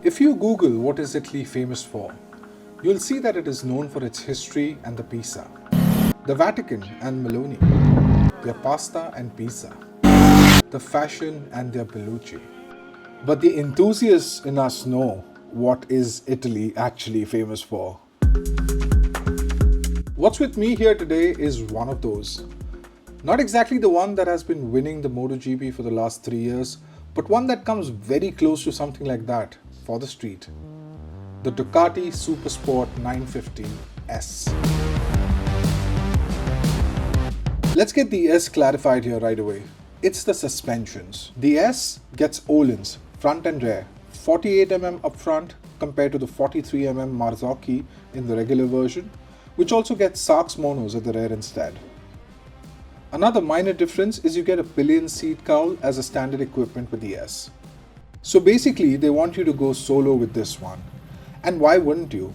If you Google what is Italy famous for, you'll see that it is known for its history and the pizza, the Vatican and Meloni, their pasta and pizza, the fashion and their Bellucci. But the enthusiasts in us know what is Italy actually famous for. What's with me here today is one of those. Not exactly the one that has been winning the MotoGP for the last 3 years, but one that comes very close to something like that for the street. The Ducati SuperSport 950S. Let's get the S clarified here right away. It's the suspensions. The S gets Öhlins, front and rear, 48mm up front compared to the 43mm Marzocchi in the regular version, which also gets Sachs monos at the rear instead. Another minor difference is you get a pillion seat cowl as a standard equipment with the S. So basically they want you to go solo with this one. And why wouldn't you?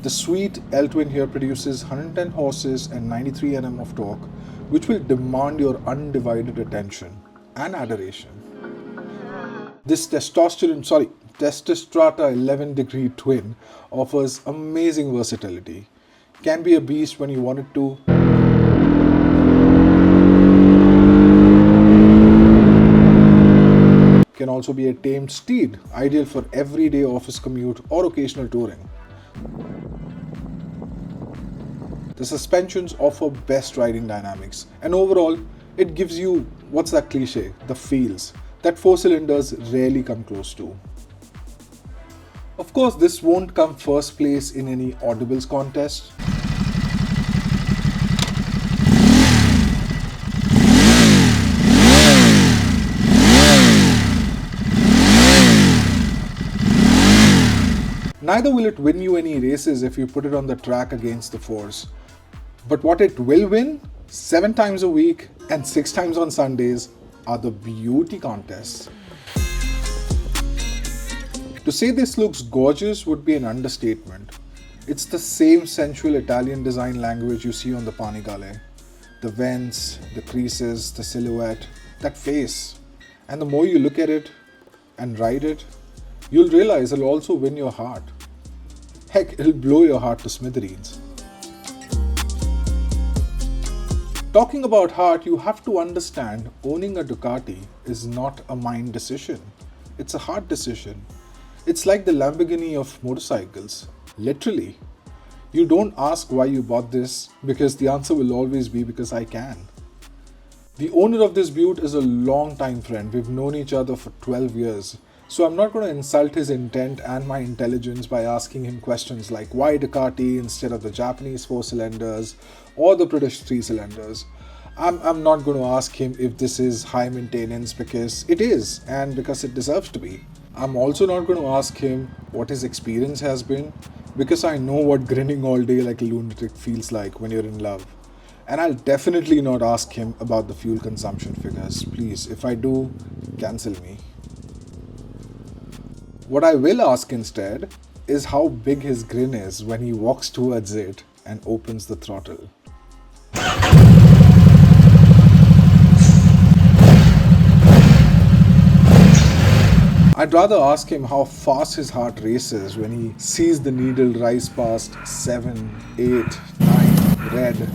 The sweet L-twin here produces 110 horses and 93 Nm of torque, which will demand your undivided attention and adoration. This Testostrata 11 degree twin offers amazing versatility. Can be a beast when you want it to. Can also be a tamed steed, ideal for everyday office commute or occasional touring. The suspensions offer best riding dynamics, and overall, it gives you, what's that cliche, the feels that 4-cylinders rarely come close to. Of course, this won't come first place in any audibles contest. Neither will it win you any races if you put it on the track against the force. But what it will win, 7 times a week and 6 times on Sundays, are the beauty contests. To say this looks gorgeous would be an understatement. It's the same sensual Italian design language you see on the Panigale. The vents, the creases, the silhouette, that face. And the more you look at it and ride it, you'll realize it'll also win your heart. Heck, it'll blow your heart to smithereens. Talking about heart, you have to understand owning a Ducati is not a mind decision. It's a heart decision. It's like the Lamborghini of motorcycles. Literally. You don't ask why you bought this because the answer will always be because I can. The owner of this beaut is a long-time friend. We've known each other for 12 years. So I'm not going to insult his intent and my intelligence by asking him questions like why Ducati instead of the Japanese 4-cylinders or the British 3-cylinders. I'm not going to ask him if this is high maintenance because it is and because it deserves to be. I'm also not going to ask him what his experience has been because I know what grinning all day like a lunatic feels like when you're in love. And I'll definitely not ask him about the fuel consumption figures. Please, if I do, cancel me. What I will ask instead is how big his grin is when he walks towards it and opens the throttle. I'd rather ask him how fast his heart races when he sees the needle rise past 7, 8, 9, red.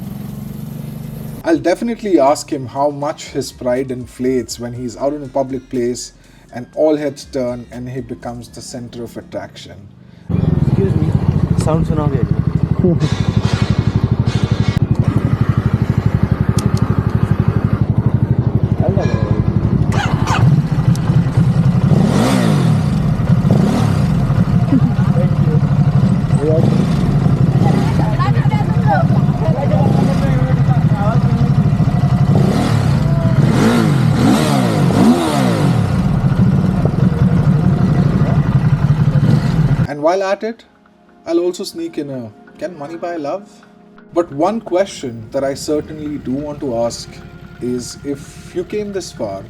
I'll definitely ask him how much his pride inflates when he's out in a public place and all heads turn and he becomes the center of attraction. Excuse me, sound sunoge. And while at it, I'll also sneak in a, can money buy love? But one question that I certainly do want to ask is if you came this far,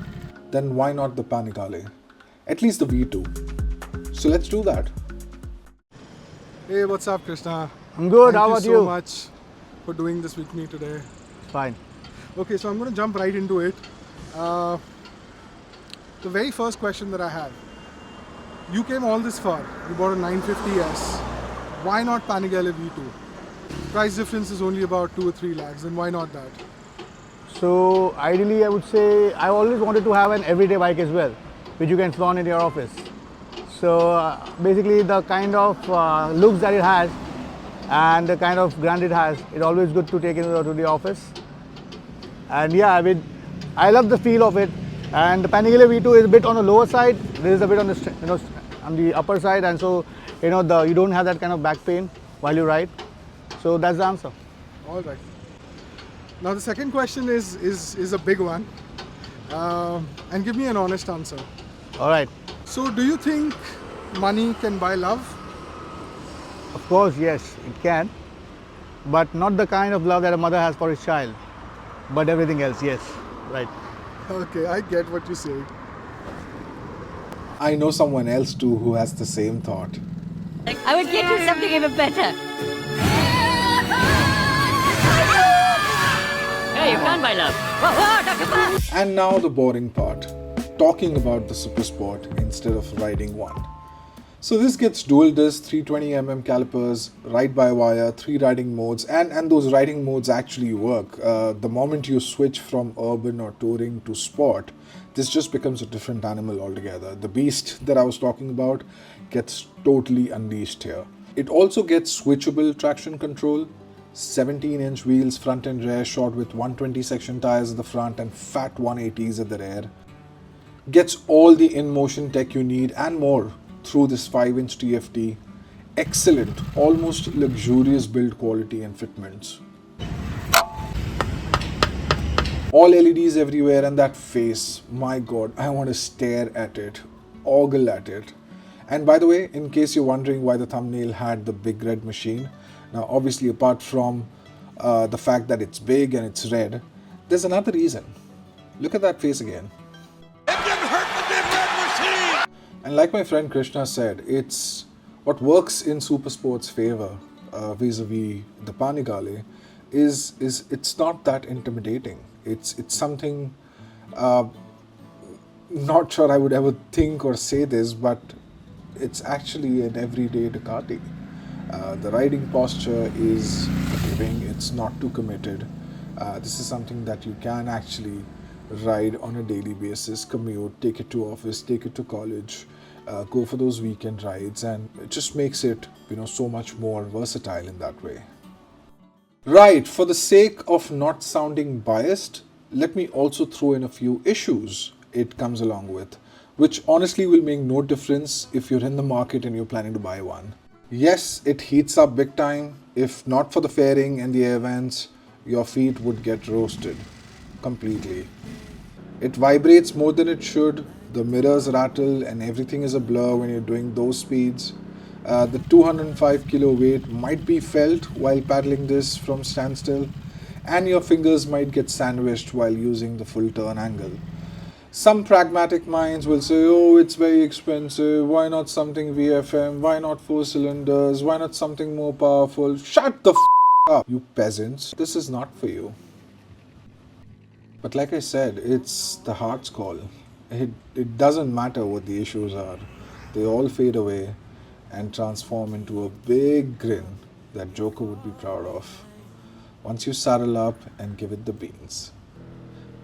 then why not the Panigale? At least the V2. So let's do that. Hey, what's up, Krishna? I'm good. Thank How you about so you? much for doing this with me today. fine. Okay, so I'm going to jump right into it. The very first question that I have. You came all this far. You bought a 950S. Why not Panigale V2? Price difference is only about 2 or 3 lakhs, and why not that? So ideally I would say I always wanted to have an everyday bike as well, which you can flaunt in your office. So basically the kind of looks that it has and the kind of brand it has, it's always good to take it to the office. And yeah, I love the feel of it. And the Panigale V2 is a bit on the lower side. This is a bit on the on the upper side, and so you don't have that kind of back pain while you ride. So that's the answer. All right. Now the second question is a big one, and give me an honest answer. All right. So do you think money can buy love? Of course, yes, it can, but not the kind of love that a mother has for his child. But everything else, yes, right. Okay, I get what you say. I know someone else too who has the same thought. I would get you something even better. Hey, you can't buy love. Whoa, whoa, Dr. Fast! And now the boring part, talking about the SuperSport instead of riding one. So this gets dual disc 320mm calipers, ride-by-wire, 3 riding modes, and those riding modes actually work. The moment you switch from urban or touring to sport, this just becomes a different animal altogether. The beast that I was talking about gets totally unleashed here. It also gets switchable traction control, 17-inch wheels front and rear shod with 120 section tires at the front and fat 180s at the rear. Gets all the in-motion tech you need and more through this 5-inch TFT. Excellent, almost luxurious build quality and fitments. All LEDs everywhere, and that face, my god, I want to stare at it, ogle at it. And by the way, in case you're wondering why the thumbnail had the big red machine, now obviously apart from the fact that it's big and it's red, there's another reason. Look at that face again. And like my friend Krishna said, it's what works in SuperSport's favor vis-a-vis the Panigale is it's not that intimidating. It's something, not sure I would ever think or say this, but it's actually an everyday Ducati. The riding posture is forgiving, it's not too committed. This is something that you can actually ride on a daily basis, commute, take it to office, take it to college, go for those weekend rides, and it just makes it, so much more versatile in that way. Right, for the sake of not sounding biased, let me also throw in a few issues it comes along with, which honestly will make no difference if you're in the market and you're planning to buy one. Yes, it heats up big time. If not for the fairing and the air vents, your feet would get roasted completely. It vibrates more than it should, the mirrors rattle, and everything is a blur when you're doing those speeds. The 205 kilo weight might be felt while paddling this from standstill, and your fingers might get sandwiched while using the full turn angle. Some pragmatic minds will say, oh, it's very expensive, why not something VFM, why not 4 cylinders, why not something more powerful? Shut the up, you peasants. This is not for you. But like I said, it's the heart's call. It doesn't matter what the issues are. They all fade away and transform into a big grin that Joker would be proud of once you saddle up and give it the beans.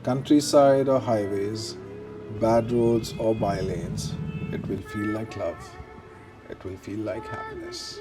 Countryside or highways, bad roads or by lanes, it will feel like love. It will feel like happiness.